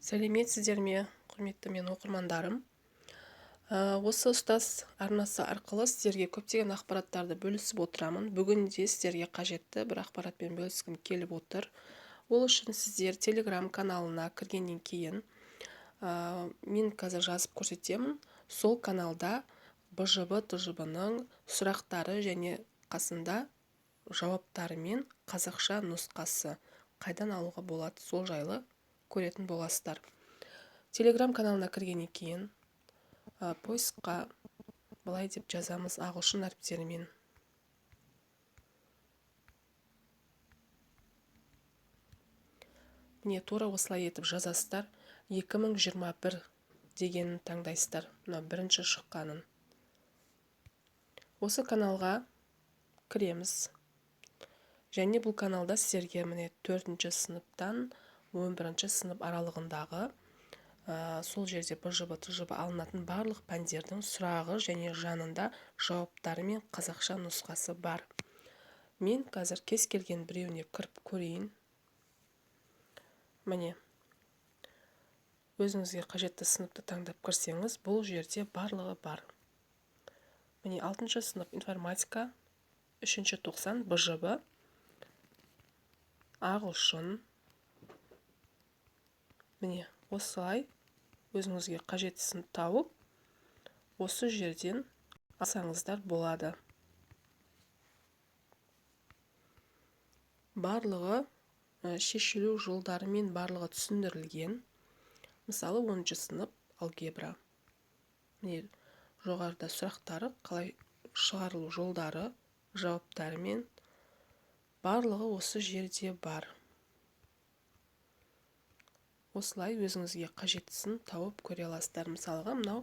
Сәлеметсіздер ме, құрметті мен оқырмандарым. Осы ұстаз арнасы арқылы сіздерге көптеген ақпараттарды бөлісіп отырамын. Бүгін де сіздерге қажетті бір ақпаратпен бөліскім келіп отыр. Ол үшін сіздер Telegram каналына кіргеннен кейін мен қазір жазып көрсетемін. Сол каналда БЖБ-ТЖБ-ның сұрақтары және қасында жауаптары мен қазақша нұсқасы қайдан алуға болады, сол жайлы көретін боласыздар. Telegram каналына кіргеннен кейін поискқа былай деп жазамыз ағылшын әріптерімен. Міне тура осылай етіп жазасыздар. 2021 дегенін таңдайсыздар. Мына бірінші шыққанын. Осы каналға кіреміз. Және бұл каналда сіздерге міне 4-ші сыныптан 11-ші сынып аралығындағы сол жерде БЖБ-ТЖБ алынатын барлық пәндердің сұрағы және жанында жауаптары мен қазақша нұсқасы бар. Мен қазір кез келген біреуіне кіріп көрейін. Міне, өзіңізге қажетті сыныпты таңдап кірсеңіз, бұл жерде барлығы бар. Міне 6-ші сынып информатика, 3-ші тоқсан БЖБ, ағылшын. Міне, осылай өзіңізге қажеттісін тауып, осы жерден алсаңыздар болады. Барлығы шешілу жолдарымен барлығы түсіндірілген. Мысалы 10-ші сынып алгебра. Міне, жоғарыда сұрақтары, қалай шығарылу жолдары, жауаптарымен барлығы осы жерде бар. Осылай өзіңізге қажеттісін тауып көре аласыздар. Мысалға, мынау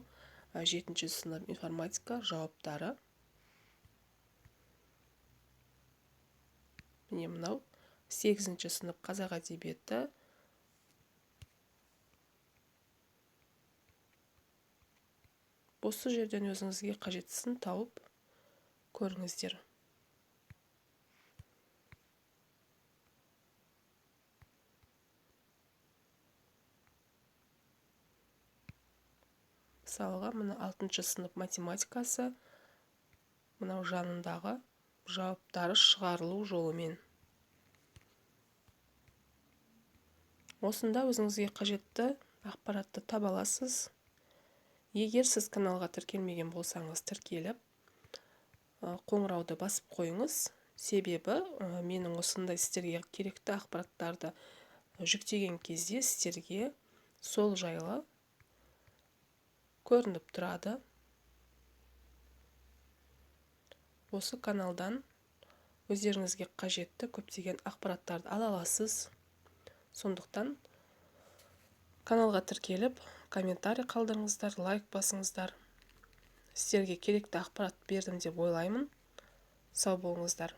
7-ші сынып информатика жауаптары. Міне мынау 8-ші сынып қазақ әдебиеті. Осы жерден өзіңізге қажеттісін тауып көріңіздер. Мысалға, мына 6-ші сынып математикасы, мынау жанындағы жауаптары шығарылу жолымен. Осында өзіңізге қажетті ақпаратты таба аласыз. Егер сіз каналға тіркелмеген болсаңыз, тіркеліп, қоңырауды басып қойыңыз. Себебі менің осындай сіздерге керекті ақпараттарды жүктеген кезде сіздерге сол жайлы көрініп тұрады. Осы каналдан өздеріңізге қажетті көптеген ақпараттарды ала аласыз. Сондықтан каналға тіркеліп, комментарий қалдырыңыздар, лайк басыңыздар. Сіздерге керекті ақпарат бердім деп ойлаймын. Сау болыңыздар.